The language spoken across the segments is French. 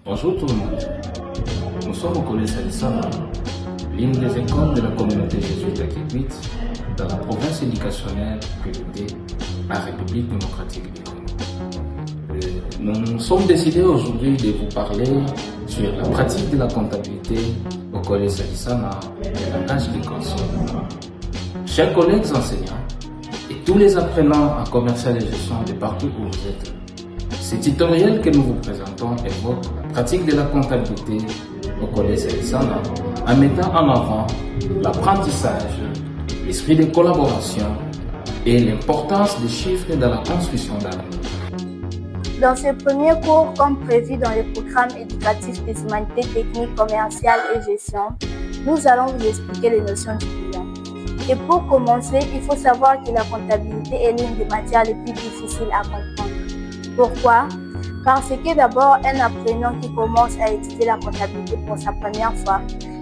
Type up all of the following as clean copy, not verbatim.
Bonjour tout le monde. Nous sommes au collège Salissana, l'une des écoles de la communauté jésuite à Kikwit, dans la province éducationnelle privée à la République démocratique du Congo. Nous sommes décidés aujourd'hui de vous parler sur la pratique de la comptabilité au collège Salissana et la tâche des conseils. Chers collègues enseignants et tous les apprenants en commercial et gestion de partout où vous êtes, ce tutoriel que nous vous présentons évoque la pratique de la comptabilité au collège Salissana en mettant en avant l'apprentissage, l'esprit de collaboration et l'importance des chiffres dans la construction d'avenir. Dans ce premier cours, comme prévu dans le programme éducatif des humanités techniques, commerciales et gestion, nous allons vous expliquer les notions du bilan. Et pour commencer, il faut savoir que la comptabilité est l'une des matières les plus difficiles à comprendre. Pourquoi? Parce que d'abord, un apprenant qui commence à étudier la comptabilité pour sa première fois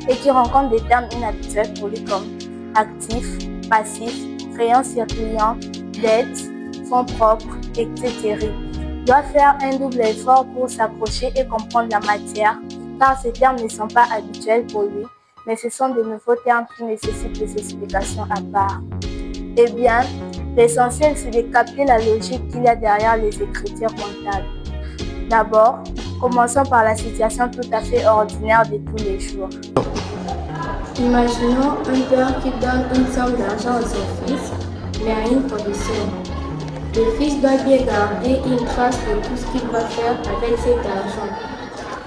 et qui rencontre des termes inhabituels pour lui comme actifs, passifs, créances circulantes, dettes, fonds propres, etc. doit faire un double effort pour s'accrocher et comprendre la matière, car ces termes ne sont pas habituels pour lui, mais ce sont de nouveaux termes qui nécessitent des explications à part. Eh bien, l'essentiel, c'est de capter la logique qu'il y a derrière les écritures comptables. D'abord, commençons par la situation tout à fait ordinaire de tous les jours. Imaginons un père qui donne une somme d'argent à son fils, mais à une condition. Le fils doit bien garder une trace de tout ce qu'il va faire avec cet argent.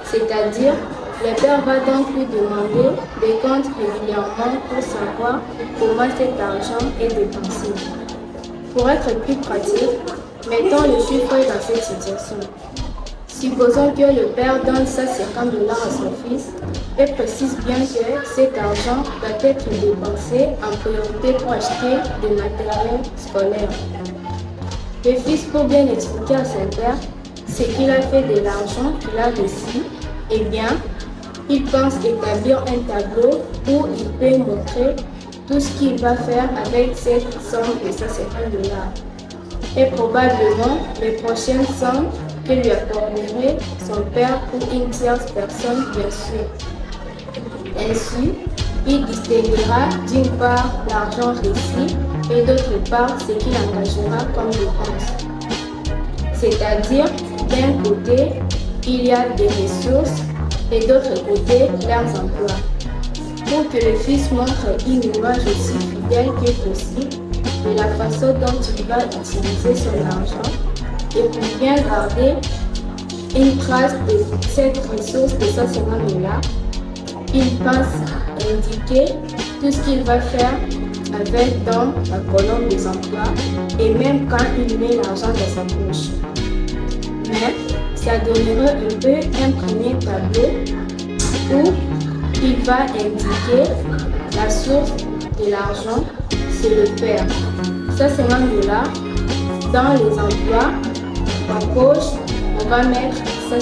C'est-à-dire, le père va donc lui demander des comptes régulièrement pour savoir comment cet argent est dépensé. Pour être plus pratique, mettons le chiffre dans cette situation. Supposons que le père donne $150 à son fils et précise bien que cet argent doit être dépensé en priorité pour acheter du matériel scolaire. Le fils, pour bien expliquer à son père ce qu'il a fait de l'argent qu'il a reçu, eh bien, il pense établir un tableau où il peut montrer tout ce qu'il va faire avec cette somme de $150. Et probablement les prochaines sommes que lui accorderait son père ou une tierce personne, bien sûr. Ainsi, il distinguera d'une part l'argent reçu et d'autre part ce qu'il engagera comme dépense. C'est-à-dire, d'un côté, il y a des ressources et d'autre côté, leurs emplois. Pour que le fils montre une image aussi fidèle que possible de la façon dont il va utiliser son argent et pour bien garder une trace de cette ressource de $150, il pense indiquer tout ce qu'il va faire avec dans la colonne des emplois et même quand il met l'argent dans sa poche. Mais ça donnerait un peu un premier tableau où il va indiquer la source de l'argent, c'est le père. $150 dans les emplois, en poche, on va mettre $150.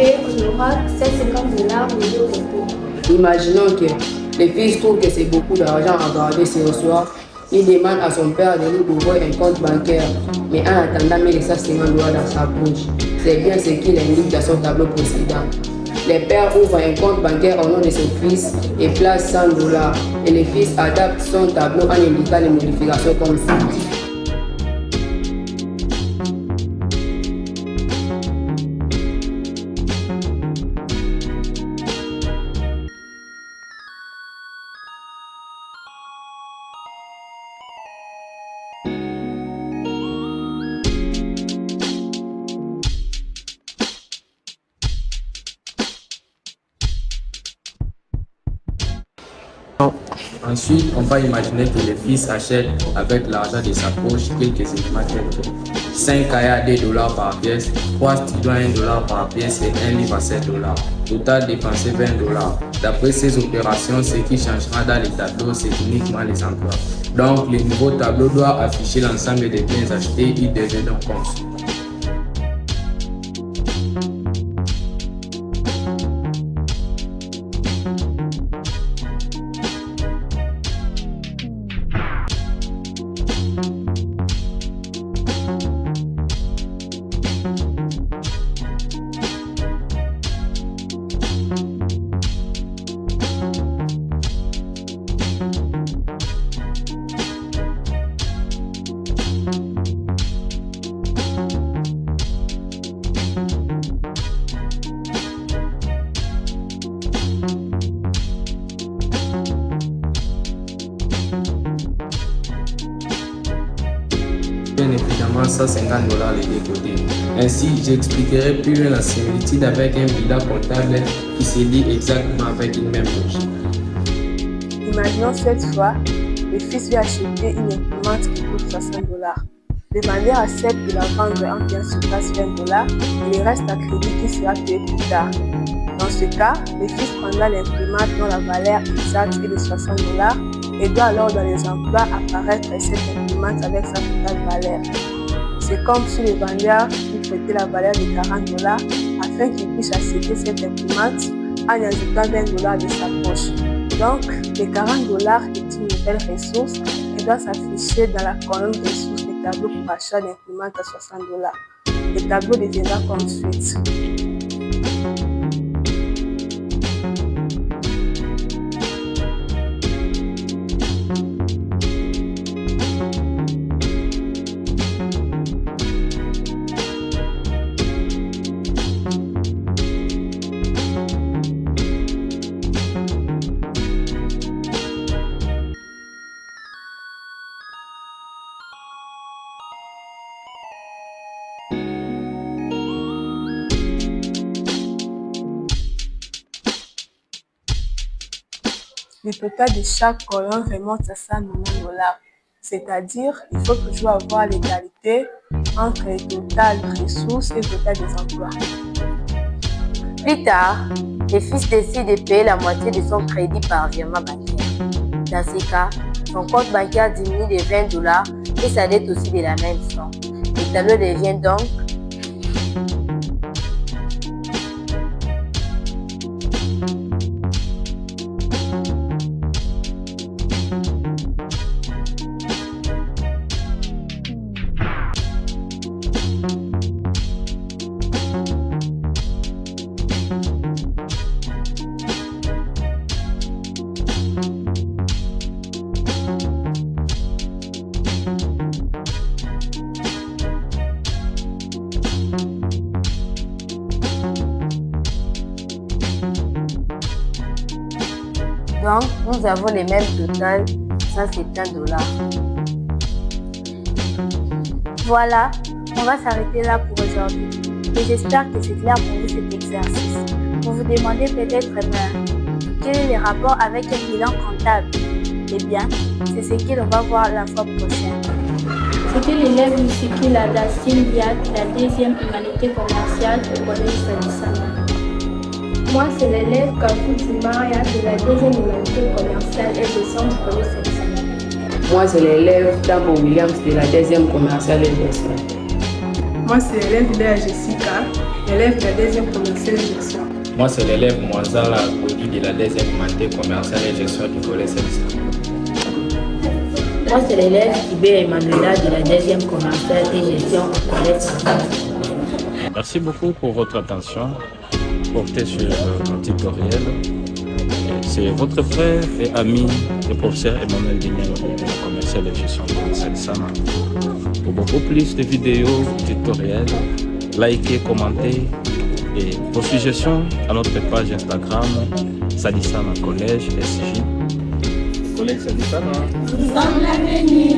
Et on aura $150 de l'autre côté. Imaginons que le fils trouve que c'est beaucoup d'argent à garder ce soir. Il demande à son père de lui ouvrir un compte bancaire, mais en attendant, met les $150 dans sa poche. C'est bien ce qu'il indique dans son tableau précédent. Le père ouvre un compte bancaire au nom de son fils et place $100. Et le fils adapte son tableau en indiquant les modifications comme suit. Ensuite, on va imaginer que le fils achète avec l'argent de sa poche quelques éléments tels que 5 cahiers à $2 par pièce, 3 stylos à $1 par pièce et un livre à $7. Total dépensé $20. D'après ces opérations, ce qui changera dans les tableaux, c'est uniquement les emplois. Donc, le nouveau tableau doit afficher l'ensemble des biens achetés et des dons conçus. seulement $150 les deux côtés. Ainsi, j'expliquerai plus loin la similitude avec un bilan comptable qui se lie exactement avec une même logique. Imaginons cette fois, le fils veut acheter une imprimante qui coûte $60. Le vendeur accepte de la vendre en payant sur place $20 et il reste à crédit qui sera payé plus tard. Dans ce cas, le fils prendra l'imprimante dont la valeur exacte est de $60 et doit alors dans les emplois apparaître cette imprimante avec sa totale valeur. C'est comme si le vendeur lui prêtait la valeur de $40 afin qu'il puisse acheter cette imprimante en ajoutant $20 de sa poche. Donc, les $40 est une nouvelle ressource et doit s'afficher dans la colonne ressources du tableau pour achat d'imprimante à $60. Le tableau deviendra comme suite. Le total de chaque colonne remonte à $100 millions. C'est-à-dire, il faut toujours avoir l'égalité entre le total de ressources et le total des emplois. Plus tard, le fils décide de payer la moitié de son crédit par virement bancaire. Dans ce cas, son compte bancaire diminue de $20 et sa dette aussi de la même somme. Le tableau devient donc donc, nous avons les mêmes totales, $170. Voilà, on va s'arrêter là pour aujourd'hui. Et j'espère que c'est clair pour vous cet exercice. Vous vous demandez peut-être quel est le rapport avec un bilan comptable. Eh bien, c'est ce que l'on va voir la fois prochaine. C'était l'élève Musikila da Sylvia, la deuxième humanité commerciale au collège Sadisana. Moi, c'est l'élève Kafuti Maria de la deuxième humanité commerciale et gestion du collège Sadisana. Moi, c'est l'élève Tambo Williams de la deuxième commerciale et gestion. Moi, c'est l'élève Léa Jessica, élève de la deuxième commerciale et gestion. Moi, c'est l'élève Moazala Kodi de la deuxième humanité commerciale et gestion du collège Sadisana. Moi, c'est l'élève Tibé Emmanuela de la deuxième commerciale et gestion au collège Sadisana. Merci beaucoup pour votre attention portée sur mon tutoriel. C'est votre frère et ami, le professeur Emmanuel Dignano de la commerciale et gestion du collège Sadisana. Pour beaucoup plus de vidéos, tutoriels, likez, commentez et vos suggestions à notre page Instagram Sadisana Collège SJ. Collège Sadisana. Nous sommes l'avenir.